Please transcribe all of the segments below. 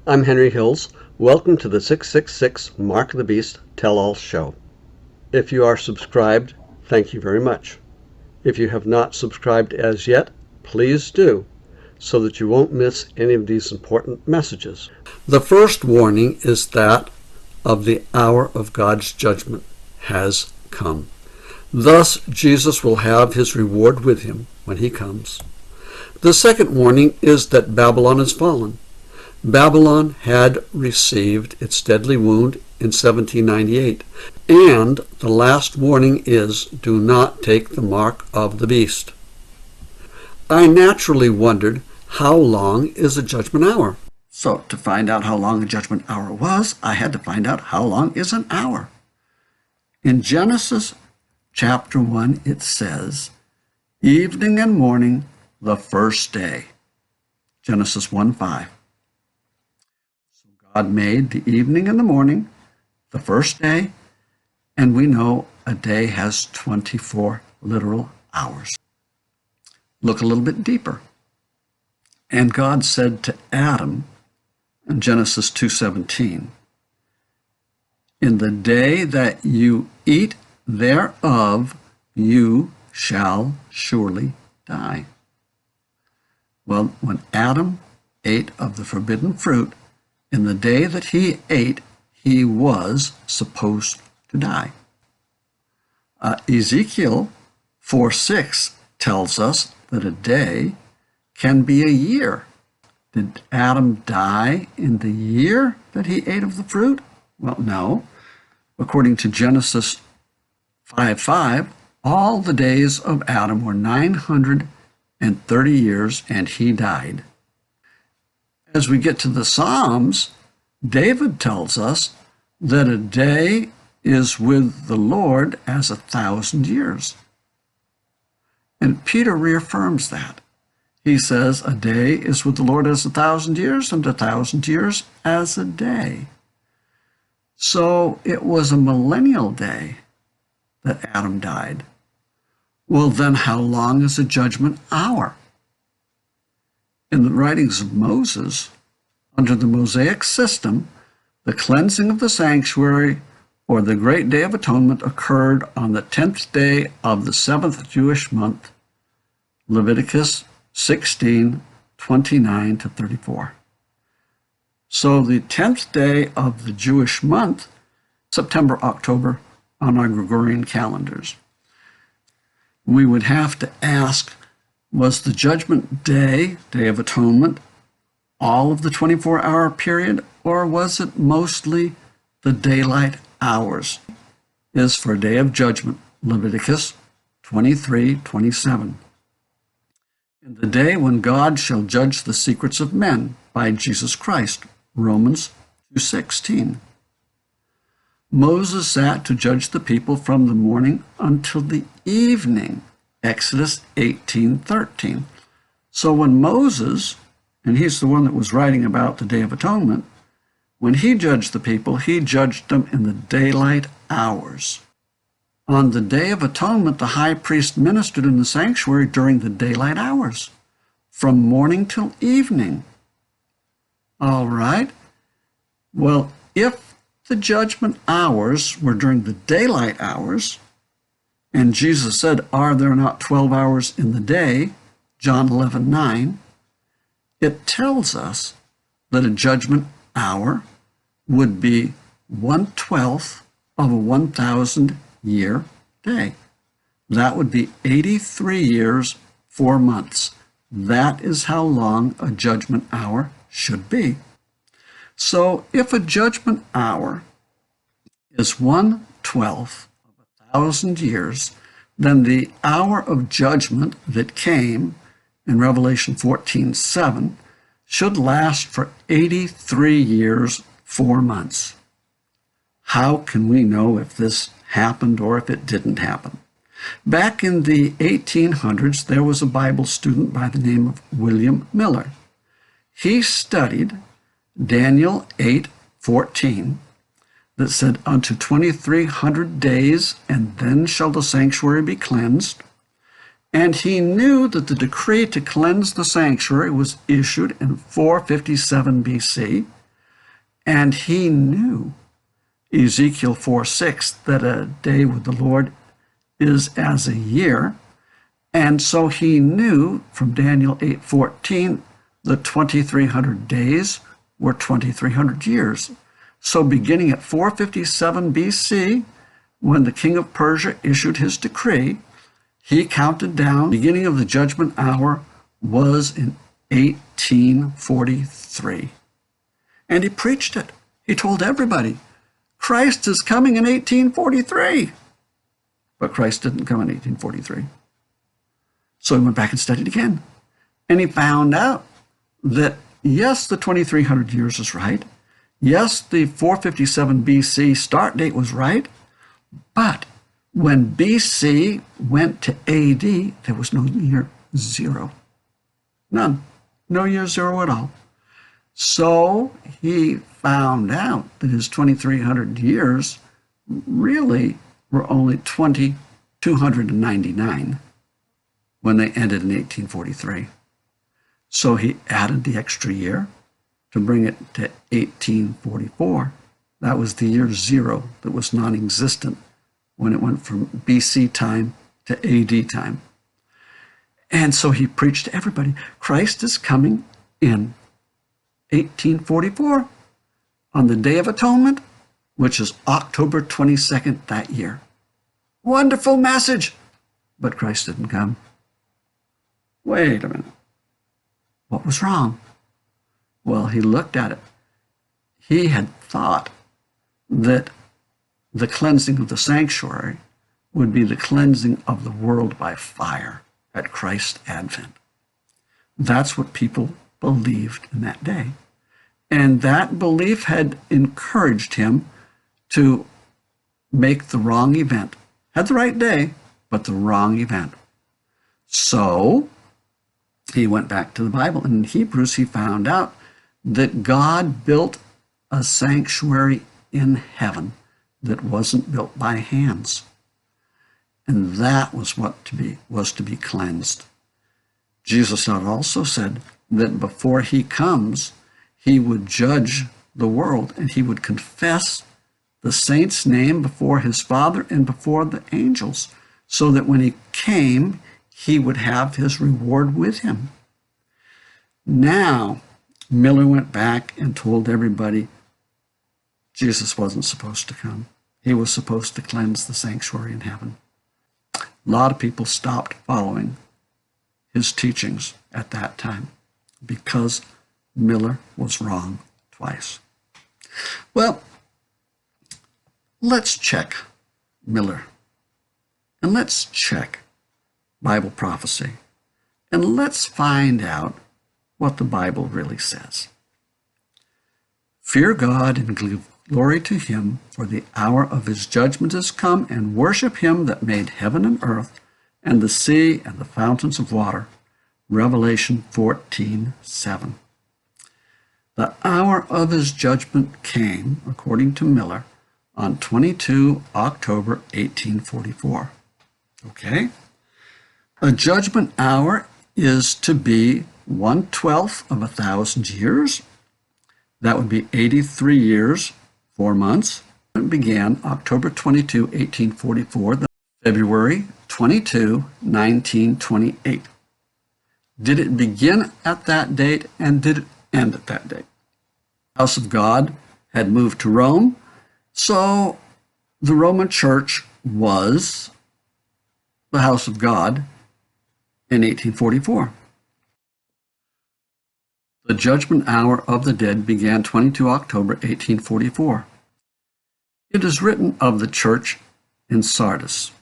I'm Henry Hills. Welcome to the 666 Mark of the Beast Tell-All Show. If you are subscribed, thank you very much. If you have not subscribed as yet, please do, so that you won't miss any of these important messages. The first warning is that of the hour of God's judgment has come. Thus, Jesus will have his reward with him when he comes. The second warning is that Babylon has fallen. Babylon had received its deadly wound in 1798, and the last warning is, do not take the mark of the beast. I naturally wondered, how long is a judgment hour? So to find out how long a judgment hour was, I had to find out how long is an hour. In Genesis chapter 1, it says, evening and morning, the first day. Genesis 1:5. God made the evening and the morning, the first day, and we know a day has 24 literal hours. Look a little bit deeper. And God said to Adam in Genesis 2:17, in the day that you eat thereof, you shall surely die. Well, when Adam ate of the forbidden fruit, in the day that he ate, he was supposed to die. Ezekiel 4:6 tells us that a day can be a year. Did Adam die in the year that he ate of the fruit? Well, no. According to Genesis 5:5, all the days of Adam were 930 years, and he died. As we get to the Psalms, David tells us that a day is with the Lord as 1,000 years. And Peter reaffirms that. He says, a day is with the Lord as 1,000 years, and 1,000 years as a day. So it was a millennial day that Adam died. Well, then how long is a judgment hour? In the writings of Moses, under the Mosaic system, the cleansing of the sanctuary or the Great Day of Atonement occurred on the 10th day of the 7th Jewish month, Leviticus 16:29-34. So the 10th day of the Jewish month, September, October, on our Gregorian calendars. We would have to ask, was the judgment day, Day of Atonement, all of the 24-hour period, or was it mostly the daylight hours? Is for Day of Judgment, Leviticus 23:27. In the day when God shall judge the secrets of men by Jesus Christ, Romans 2:16. Moses sat to judge the people from the morning until the evening, Exodus 18:13. So when Moses, and he's the one that was writing about the Day of Atonement, when he judged the people, he judged them in the daylight hours. On the Day of Atonement, the high priest ministered in the sanctuary during the daylight hours, from morning till evening. All right. Well, if the judgment hours were during the daylight hours, and Jesus said, are there not 12 hours in the day, John 11:9, it tells us that a judgment hour would be 1/12 of a 1,000-year day. That would be 83 years, 4 months. That is how long a judgment hour should be. So if a judgment hour is 1/12 of 1,000 years, then the hour of judgment that came in Revelation 14:7 should last for 83 years, 4 months. How can we know if this happened or if it didn't happen? Back in the 1800s, there was a Bible student by the name of William Miller. He studied Daniel 8:14 that said, unto 2,300 days, and then shall the sanctuary be cleansed. And he knew that the decree to cleanse the sanctuary was issued in 457 BC, And he knew, Ezekiel 4:6, that a day with the Lord is as a year. And so he knew from Daniel 8:14, the 2300 days were 2300 years. So beginning at 457 BC, when the king of Persia issued his decree, he counted down. The beginning of the judgment hour was in 1843. And he preached it. He told everybody, Christ is coming in 1843. But Christ didn't come in 1843. So he went back and studied again. And he found out that, yes, the 2300 years is right. Yes, the 457 BC start date was right. But when BC went to AD, there was no year zero. None. No year zero at all. So he found out that his 2300 years really were only 2,299 when they ended in 1843. So he added the extra year to bring it to 1844. That was the year zero that was non-existent when it went from BC time to AD time. And so he preached to everybody, Christ is coming in 1844 on the Day of Atonement, which is October 22nd that year. Wonderful message, but Christ didn't come. Wait a minute. What was wrong? Well, he looked at it. He had thought that the cleansing of the sanctuary would be the cleansing of the world by fire at Christ's advent. That's what people believed in that day. And that belief had encouraged him to make the wrong event. Had the right day, but the wrong event. So he went back to the Bible. And in Hebrews, he found out that God built a sanctuary in heaven that wasn't built by hands. And that was what was to be cleansed. Jesus had also said that before he comes, he would judge the world and he would confess the saint's name before his Father and before the angels, so that when he came, he would have his reward with him. Now, Miller went back and told everybody Jesus wasn't supposed to come. He was supposed to cleanse the sanctuary in heaven. A lot of people stopped following his teachings at that time because Miller was wrong twice. Well, let's check Miller, and let's check Bible prophecy, and let's find out what the Bible really says. Fear God and give glory to him, for the hour of his judgment is come, and worship him that made heaven and earth, and the sea and the fountains of water. Revelation 14:7. The hour of his judgment came, according to Miller, on 22 October 1844. Okay? A judgment hour is to be 1/12 of 1,000 years. That would be 83 years, 4 months. It began October 22, 1844, February 22, 1928. Did it begin at that date and did it end at that date? The house of God had moved to Rome, so the Roman Church was the house of God in 1844. The judgment hour of the dead began 22 October 1844. It is written of the church in Sardis,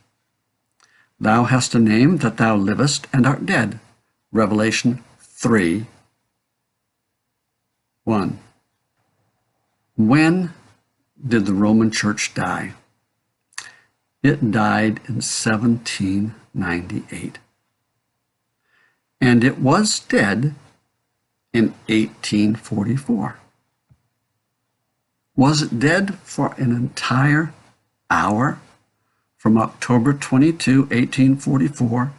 Thou hast a name that thou livest and art dead. Revelation 3:1. When did the Roman Church die? It died in 1798. And it was dead in 1844. Was it dead for an entire hour from October 22, 1844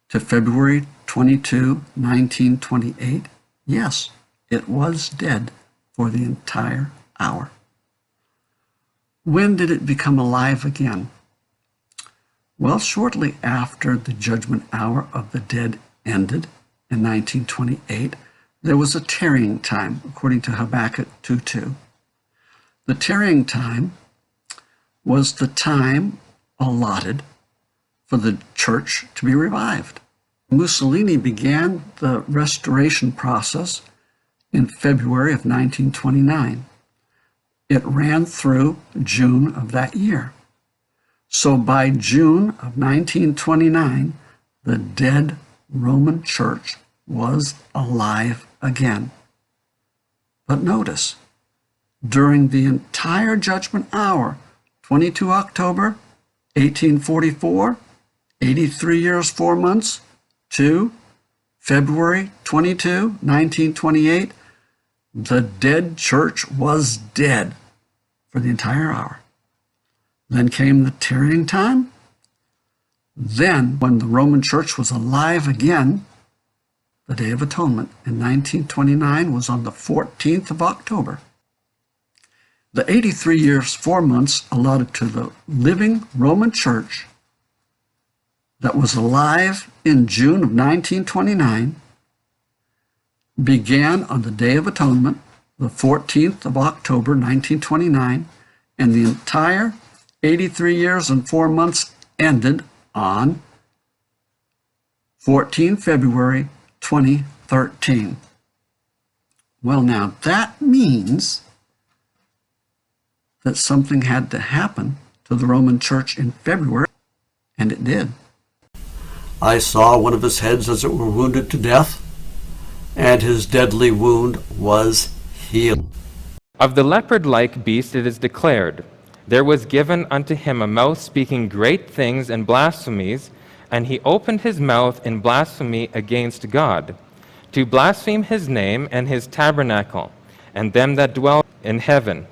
to February 22, 1928? Yes, it was dead for the entire hour. When did it become alive again? Well, shortly after the judgment hour of the dead ended in 1928, there was a tarrying time, according to Habakkuk 2:2. The tarrying time was the time allotted for the church to be revived. Mussolini began the restoration process in February of 1929. It ran through June of that year. So by June of 1929, the dead Roman Church was alive again. But notice, during the entire judgment hour, 22 October 1844, 83 years, 4 months, to February 22, 1928, the dead church was dead for the entire hour. Then came the tarrying time. Then, when the Roman Church was alive again, the Day of Atonement in 1929 was on the 14th of October. The 83 years, 4 months allotted to the living Roman Church that was alive in June of 1929 began on the Day of Atonement, the 14th of October, 1929, and the entire 83 years and 4 months ended on 14 February 2013. Well, now that means that something had to happen to the Roman Church in February, and it did. I saw one of his heads as it were wounded to death, and his deadly wound was healed. Of the leopard-like beast it is declared, there was given unto him a mouth speaking great things and blasphemies, and he opened his mouth in blasphemy against God, to blaspheme his name and his tabernacle, and them that dwell in heaven.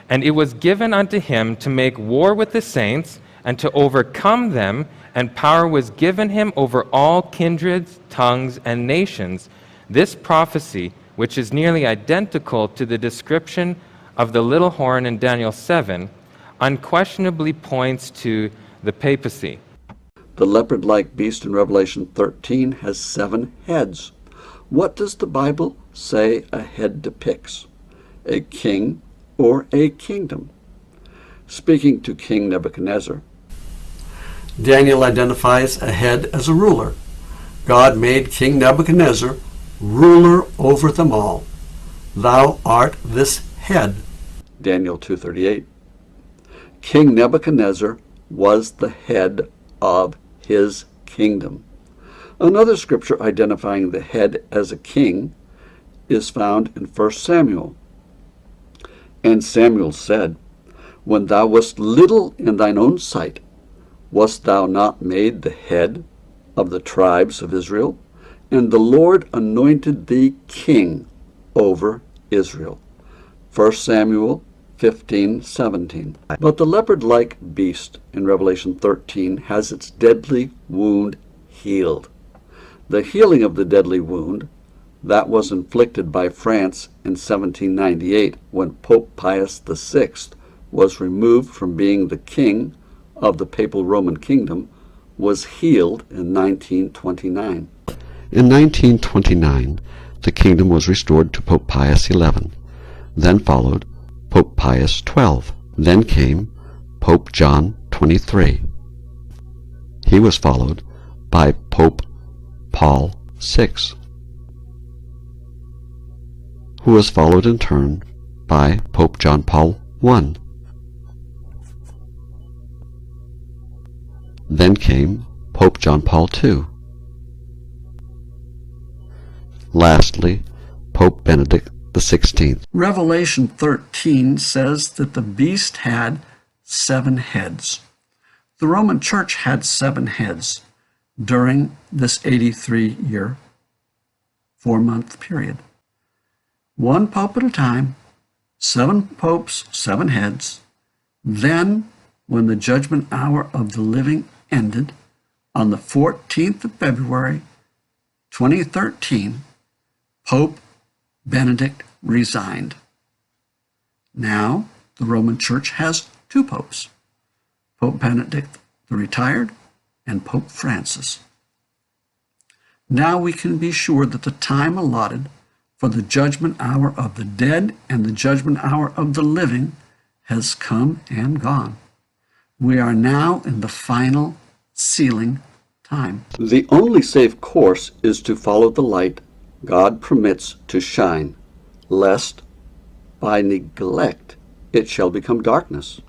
And it was given unto him to make war with the saints, and to overcome them, and power was given him over all kindreds, tongues, and nations. This prophecy, which is nearly identical to the description of the little horn in Daniel 7, unquestionably points to the papacy. The leopard-like beast in Revelation 13 has 7 heads. What does the Bible say a head depicts? A king or a kingdom? Speaking to King Nebuchadnezzar, Daniel identifies a head as a ruler. God made King Nebuchadnezzar ruler over them all. Thou art this head. Daniel 2:38. King Nebuchadnezzar was the head of his kingdom. Another scripture identifying the head as a king is found in 1 Samuel. And Samuel said, When thou wast little in thine own sight, wast thou not made the head of the tribes of Israel? And the Lord anointed thee king over Israel. 1 Samuel 15:17. But the leopard-like beast in Revelation 13 has its deadly wound healed. The healing of the deadly wound that was inflicted by France in 1798 when Pope Pius VI was removed from being the king of the Papal Roman Kingdom was healed in 1929. In 1929, the kingdom was restored to Pope Pius XI. Then followed Pope Pius XII. Then came Pope John XXIII. He was followed by Pope Paul VI, who was followed in turn by Pope John Paul I. Then came Pope John Paul II. Lastly, Pope Benedict XVI. Revelation 13 says that the beast had 7 heads. The Roman Church had 7 heads during this 83-year, 4-month period. 1 pope at a time, 7 popes, 7 heads. Then, when the judgment hour of the living ended on the 14th of February, 2013, Pope Benedict resigned. Now, the Roman Church has two popes, Pope Benedict the retired and Pope Francis. Now we can be sure that the time allotted for the judgment hour of the dead and the judgment hour of the living has come and gone. We are now in the final sealing time. The only safe course is to follow the light God permits to shine, lest by neglect it shall become darkness.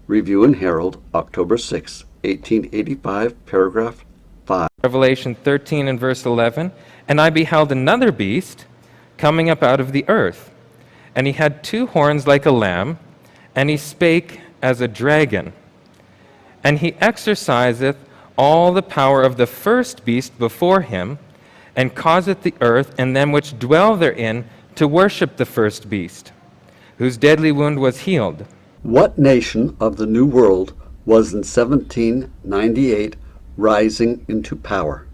Review and Herald, October 6, 1885, paragraph 5. Revelation 13 and verse 11, "And I beheld another beast coming up out of the earth, and he had 2 horns like a lamb, and he spake as a dragon. And he exerciseth all the power of the first beast before him, and causeth the earth and them which dwell therein to worship the first beast, whose deadly wound was healed." What nation of the New World was in 1798 rising into power,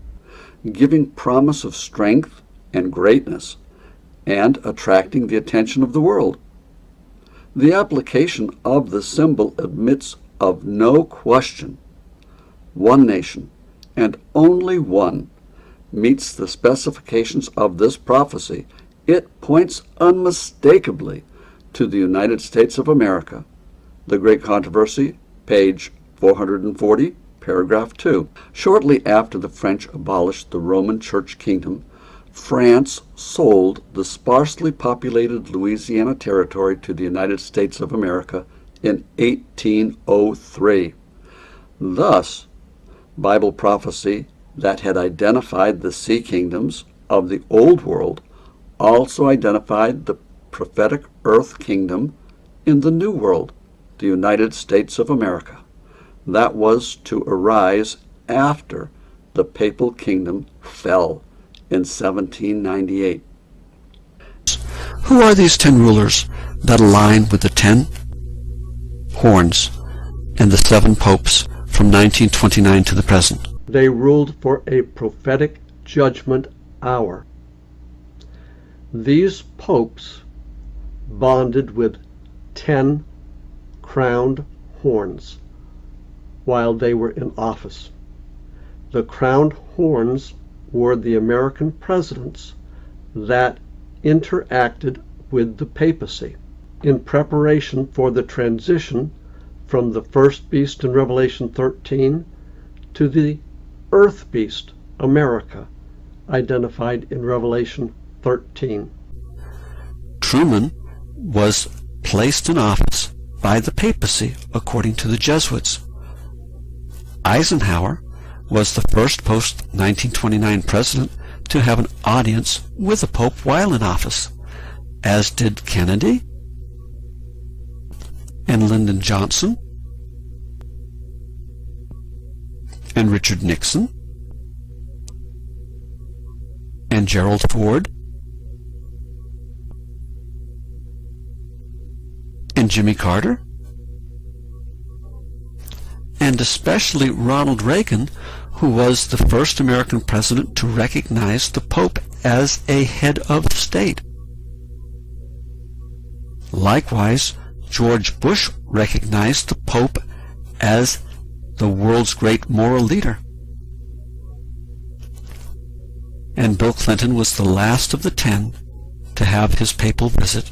giving promise of strength and greatness, and attracting the attention of the world? The application of the symbol admits of no question. One nation, and only one, meets the specifications of this prophecy. It points unmistakably to the United States of America. The Great Controversy, page 440, paragraph 2. Shortly after the French abolished the Roman Church kingdom, France sold the sparsely populated Louisiana Territory to the United States of America in 1803. Thus, Bible prophecy that had identified the sea kingdoms of the Old World also identified the prophetic earth kingdom in the New World, the United States of America, that was to arise after the papal kingdom fell in 1798. Who are these 10 rulers that align with the 10 horns and the 7 popes from 1929 to the present? They ruled for a prophetic judgment hour. These popes bonded with 10 crowned horns while they were in office. The crowned horns were the American presidents that interacted with the papacy in preparation for the transition from the first beast in Revelation 13 to the earth beast, America, identified in Revelation 13. Truman was placed in office by the papacy according to the Jesuits. Eisenhower was the first post-1929 president to have an audience with the Pope while in office, as did Kennedy and Lyndon Johnson and Richard Nixon and Gerald Ford and Jimmy Carter, and especially Ronald Reagan, who was the first American president to recognize the Pope as a head of state. Likewise, George Bush recognized the Pope as the world's great moral leader. And Bill Clinton was the last of the 10 to have his papal visit.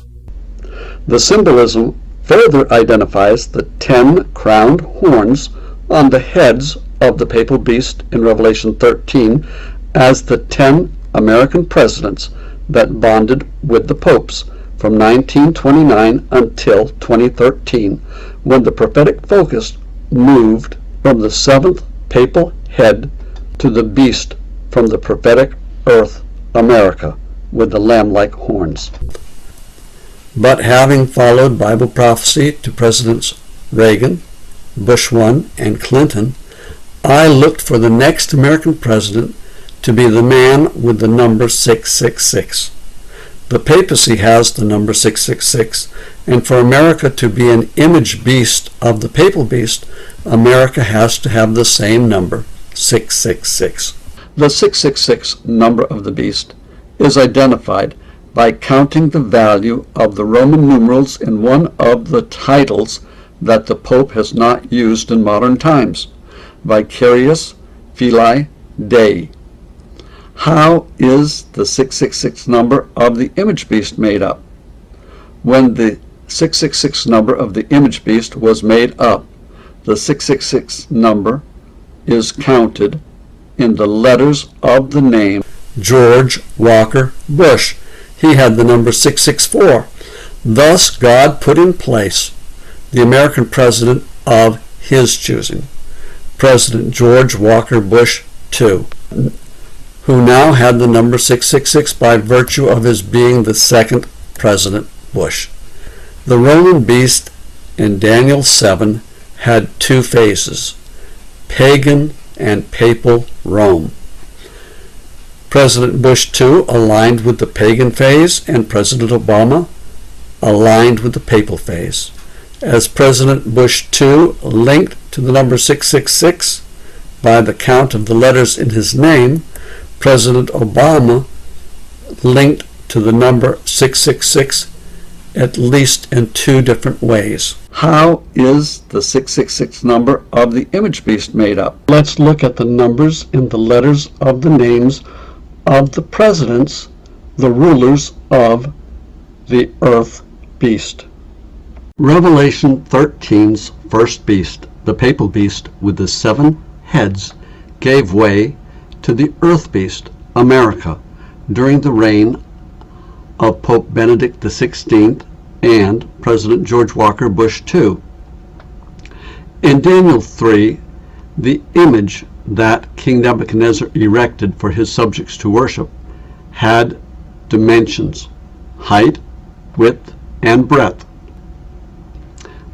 The symbolism further identifies the 10 crowned horns on the heads of the papal beast in Revelation 13 as the 10 American presidents that bonded with the popes from 1929 until 2013, when the prophetic focus moved from the 7th papal head to the beast from the prophetic earth, America, with the lamb-like horns. But having followed Bible prophecy to Presidents Reagan, Bush 1, and Clinton, I looked for the next American president to be the man with the number 666. The papacy has the number 666, and for America to be an image beast of the papal beast, America has to have the same number, 666. The 666 number of the beast is identified by counting the value of the Roman numerals in one of the titles that the Pope has not used in modern times, Vicarius Filii Dei. How is the 666 number of the image beast made up? When the 666 number of the image beast was made up, the 666 number is counted in the letters of the name George Walker Bush. He had the number 664. Thus, God put in place the American president of his choosing, President George Walker Bush II, who now had the number 666 by virtue of his being the second President Bush. The Roman beast in Daniel 7 had two phases, pagan and papal Rome. President Bush II aligned with the pagan phase, and President Obama aligned with the papal phase. As President Bush II linked to the number 666 by the count of the letters in his name, President Obama linked to the number 666 at least in two different ways. How is the 666 number of the image beast made up? Let's look at the numbers in the letters of the names of the presidents, the rulers of the earth beast. Revelation 13's first beast, the papal beast with the 7 heads, gave way to the earth beast, America, during the reign of Pope Benedict XVI and President George Walker Bush II. In Daniel 3, the image that King Nebuchadnezzar erected for his subjects to worship had dimensions, height, width, and breadth,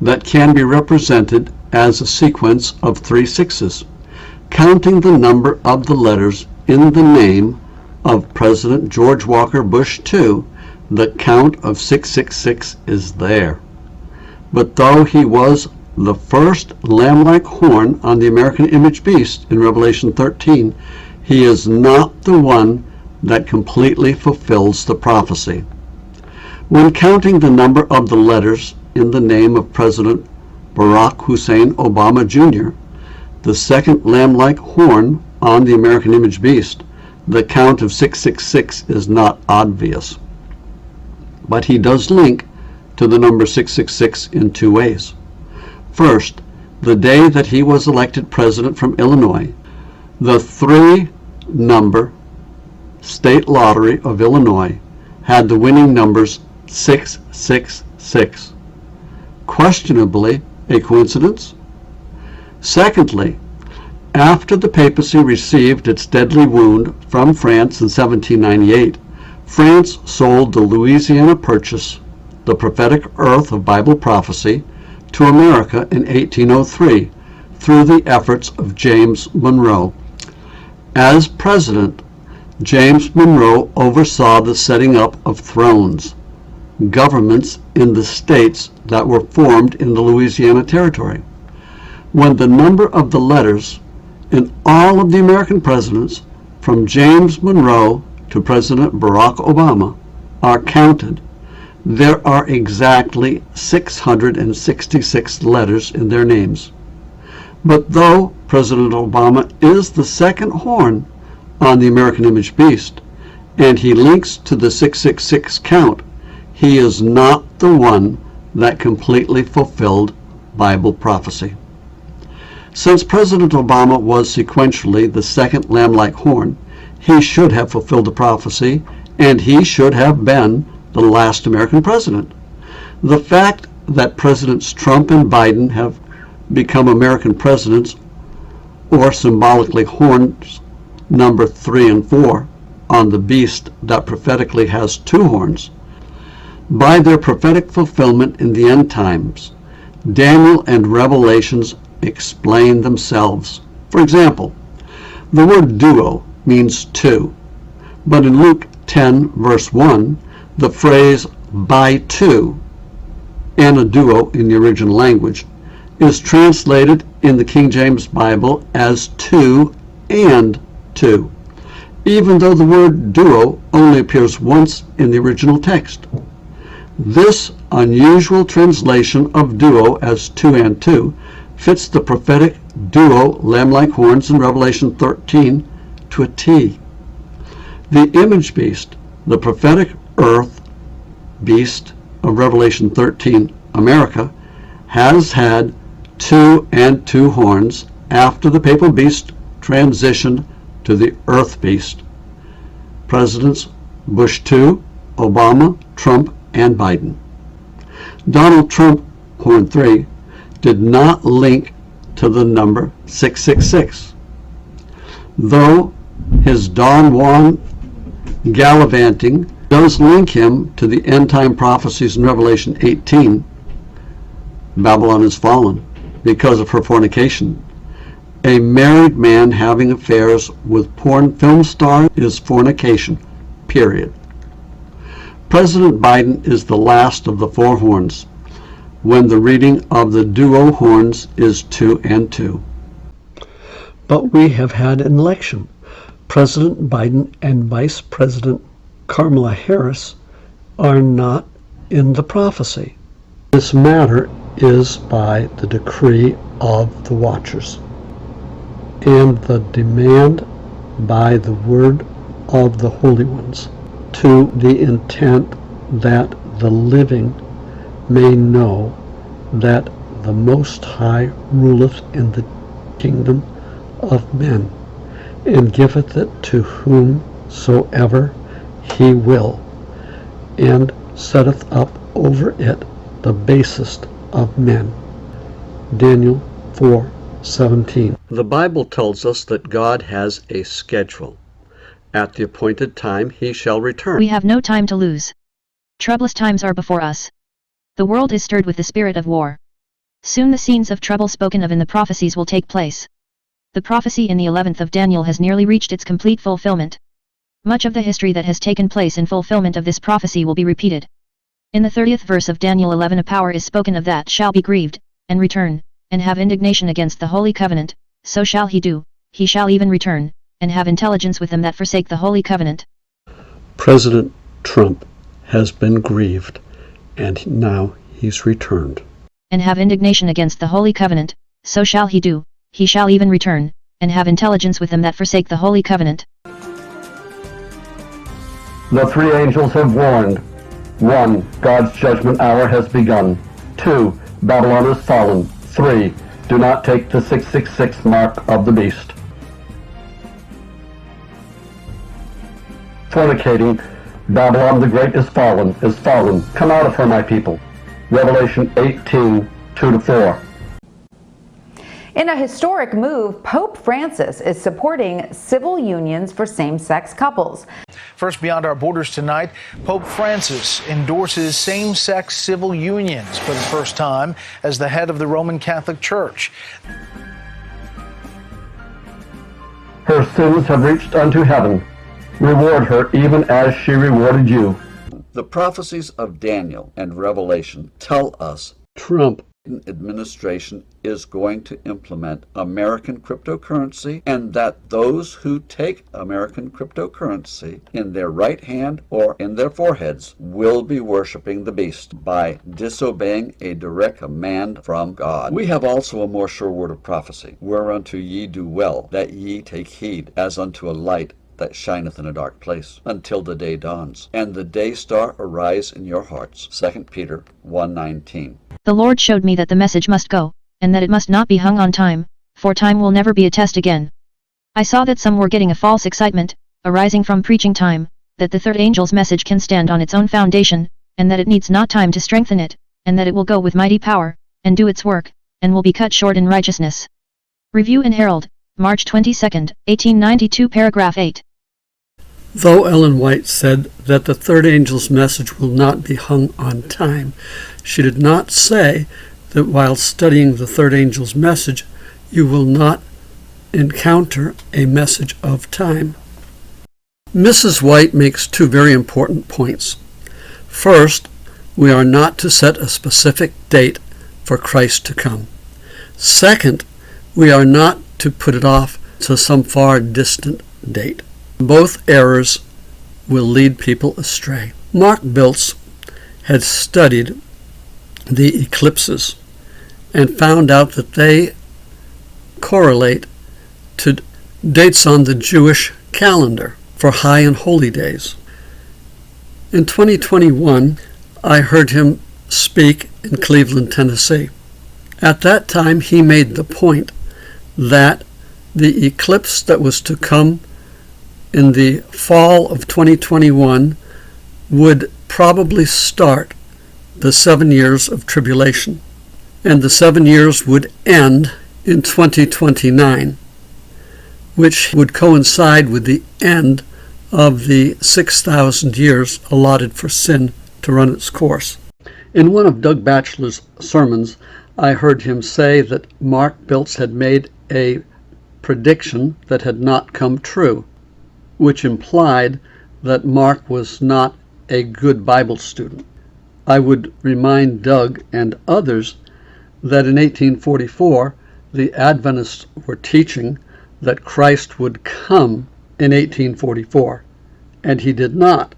that can be represented as a sequence of 3 sixes. Counting the number of the letters in the name of President George Walker Bush II, the count of 666 is there. But though he was the first lamb-like horn on the American image beast in Revelation 13, he is not the one that completely fulfills the prophecy. When counting the number of the letters in the name of President Barack Hussein Obama Jr., the second lamb-like horn on the American image beast, the count of 666 is not obvious. But he does link to the number 666 in two ways. First, the day that he was elected president from Illinois, the 3-number state lottery of Illinois had the winning numbers 666. Questionably, a coincidence? Secondly, after the papacy received its deadly wound from France in 1798, France sold the Louisiana Purchase, the prophetic earth of Bible prophecy, to America in 1803 through the efforts of James Monroe. As president, James Monroe oversaw the setting up of thrones, governments in the states that were formed in the Louisiana Territory. When the number of the letters in all of the American presidents, from James Monroe to President Barack Obama, are counted, there are exactly 666 letters in their names. But though President Obama is the second horn on the American image beast, and he links to the 666 count, he is not the one that completely fulfilled Bible prophecy. Since President Obama was sequentially the second lamb-like horn, he should have fulfilled the prophecy, and he should have been the last American president. The fact that Presidents Trump and Biden have become American presidents, or symbolically horns number 3 and 4 on the beast that prophetically has 2 horns, by their prophetic fulfillment in the end times, Daniel and Revelations explain themselves. For example, the word duo means 2, but in Luke 10 verse 1, the phrase by 2, anaduo in the original language, is translated in the King James Bible as 2 and 2. even though the word duo only appears once in the original text. This unusual translation of duo as two and two fits the prophetic duo lamb-like horns in Revelation 13 to a T. The image beast, the prophetic earth beast of Revelation 13, America, has had 2 and 2 horns after the papal beast transitioned to the earth beast. Presidents Bush II, Obama, Trump, and Biden. Donald Trump, horn 3, did not link to the number 666, though his Don Juan gallivanting does link him to the end-time prophecies in Revelation 18. Babylon is fallen because of her fornication. A married man having affairs with porn film stars is fornication, period. President Biden is the last of the 4 horns, when the reading of the duo horns is 2 and 2. But we have had an election. President Biden and Vice President Kamala Harris are not in the prophecy. This matter is by the decree of the watchers, and the demand by the word of the holy ones, to the intent that the living may know that the Most High ruleth in the kingdom of men, and giveth it to whomsoever he will, and setteth up over it the basest of men. Daniel 4:17. The Bible tells us that God has a schedule. At the appointed time he shall return. We have no time to lose. Troublous times are before us. The world is stirred with the spirit of war. Soon the scenes of trouble spoken of in the prophecies will take place. The prophecy in the 11th of Daniel has nearly reached its complete fulfillment. Much of the history that has taken place in fulfillment of this prophecy will be repeated. In the 30th verse of Daniel 11 a power is spoken of that shall be grieved, and return, and have indignation against the holy covenant, so shall he do, he shall even return, and have intelligence with them that forsake the holy covenant. President Trump has been grieved, and now he's returned. And have indignation against the holy covenant, so shall he do, he shall even return, and have intelligence with them that forsake the holy covenant. The 3 angels have warned. 1. God's judgment hour has begun. 2. Babylon is fallen. 3. Do not take the 666 mark of the beast. Fornicating, Babylon the Great is fallen, is fallen. Come out of her, my people. Revelation 18, 2-4. In a historic move, Pope Francis is supporting civil unions for same-sex couples. First, beyond our borders tonight, Pope Francis endorses same-sex civil unions for the first time as the head of the Roman Catholic Church. Her sins have reached unto heaven. Reward her even as she rewarded you. The prophecies of Daniel and Revelation tell us Trump administration is going to implement American cryptocurrency, and that those who take American cryptocurrency in their right hand or in their foreheads will be worshiping the beast by disobeying a direct command from God. We have also a more sure word of prophecy, whereunto ye do well that ye take heed, as unto a light that shineth in a dark place, until the day dawns, and the day star arise in your hearts. 2 Peter 1:19. The Lord showed me that the message must go, and that it must not be hung on time, for time will never be a test again. I saw that some were getting a false excitement, arising from preaching time, that the third angel's message can stand on its own foundation, and that it needs not time to strengthen it, and that it will go with mighty power, and do its work, and will be cut short in righteousness. Review and Herald, March 22, 1892, paragraph 8. Though Ellen White said that the third angel's message will not be hung on time, she did not say that while studying the third angel's message, you will not encounter a message of time. Mrs. White makes 2 very important points. First, we are not to set a specific date for Christ to come. Second, we are not to put it off to some far distant date. Both errors will lead people astray. Mark Biltz had studied the eclipses and found out that they correlate to dates on the Jewish calendar for high and holy days. In 2021, I heard him speak in Cleveland, Tennessee. At that time, he made the point that the eclipse that was to come in the fall of 2021 would probably start the 7 years of tribulation, and the 7 years would end in 2029, which would coincide with the end of the 6,000 years allotted for sin to run its course. In one of Doug Batchelor's sermons, I heard him say that Mark Biltz had made a prediction that had not come true, which implied that Mark was not a good Bible student. I would remind Doug and others that in 1844, the Adventists were teaching that Christ would come in 1844, and he did not.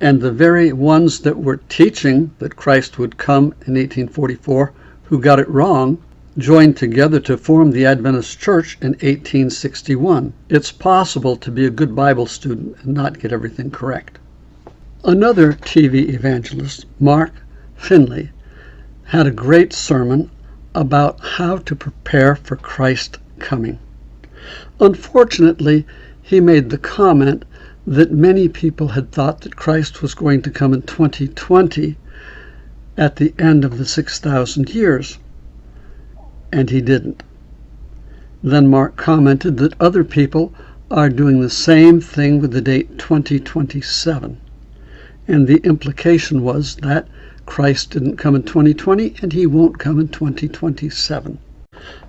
And the very ones that were teaching that Christ would come in 1844, who got it wrong, joined together to form the Adventist Church in 1861. It's possible to be a good Bible student and not get everything correct. Another TV evangelist, Mark Finley, had a great sermon about how to prepare for Christ's coming. Unfortunately, he made the comment that many people had thought that Christ was going to come in 2020 at the end of the 6,000 years, and he didn't. Then Mark commented that other people are doing the same thing with the date 2027, and the implication was that Christ didn't come in 2020 and he won't come in 2027.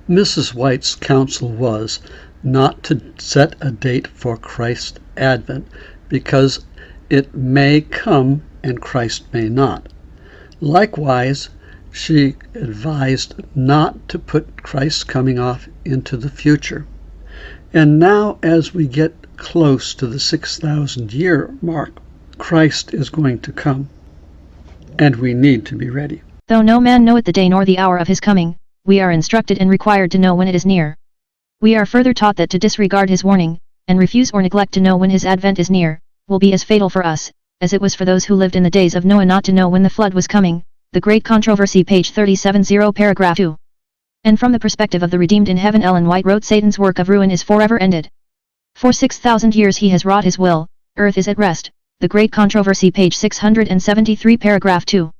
Mrs. White's counsel was not to set a date for Christ's advent because it may come and Christ may not. Likewise, she advised not to put Christ's coming off into the future. And now, as we get close to the 6,000 year mark, Christ is going to come, and we need to be ready. Though no man knoweth the day nor the hour of his coming, we are instructed and required to know when it is near. We are further taught that to disregard his warning, and refuse or neglect to know when his advent is near, will be as fatal for us, as it was for those who lived in the days of Noah not to know when the flood was coming. The Great Controversy, page 37, paragraph 2. And from the perspective of the redeemed in heaven, Ellen White wrote, Satan's work of ruin is forever ended. For 6,000 years he has wrought his will, earth is at rest. The Great Controversy, page 673, paragraph 2.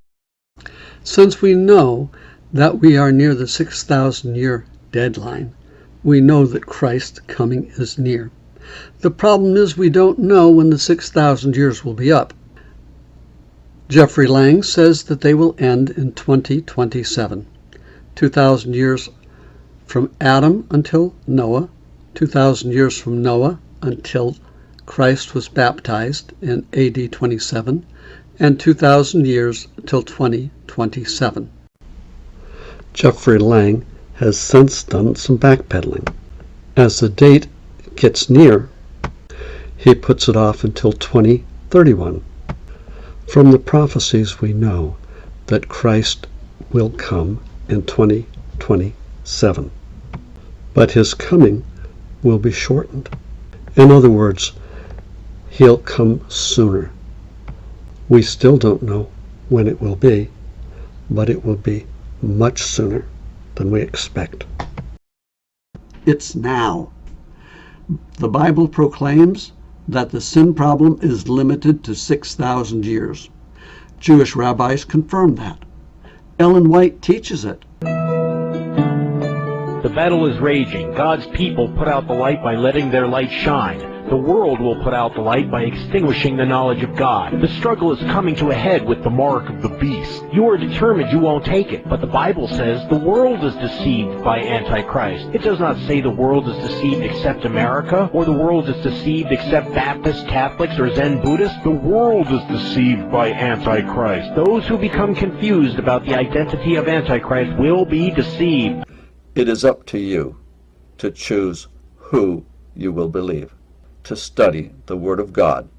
Since we know that we are near the 6,000 year deadline, we know that Christ's coming is near. The problem is we don't know when the 6,000 years will be up. Jeffrey Lang says that they will end in 2027. 2,000 years from Adam until Noah, 2,000 years from Noah until Christ was baptized in AD 27, and 2,000 years till 2027. Jeffrey Lang has since done some backpedaling. As the date gets near, he puts it off until 2031. From the prophecies we know that Christ will come in 2027, but his coming will be shortened. In other words, he'll come sooner. We still don't know when it will be, but it will be much sooner than we expect. It's now. The Bible proclaims that the sin problem is limited to 6,000 years. Jewish rabbis confirm that. Ellen White teaches it. The battle is raging. God's people put out the light by letting their light shine. The world will put out the light by extinguishing the knowledge of God. The struggle is coming to a head with the mark of the beast. You are determined you won't take it, but the Bible says the world is deceived by Antichrist. It does not say the world is deceived except America, or the world is deceived except Baptists, Catholics, or Zen Buddhists. The world is deceived by Antichrist. Those who become confused about the identity of Antichrist will be deceived. It is up to you to choose who you will believe. to study the Word of God.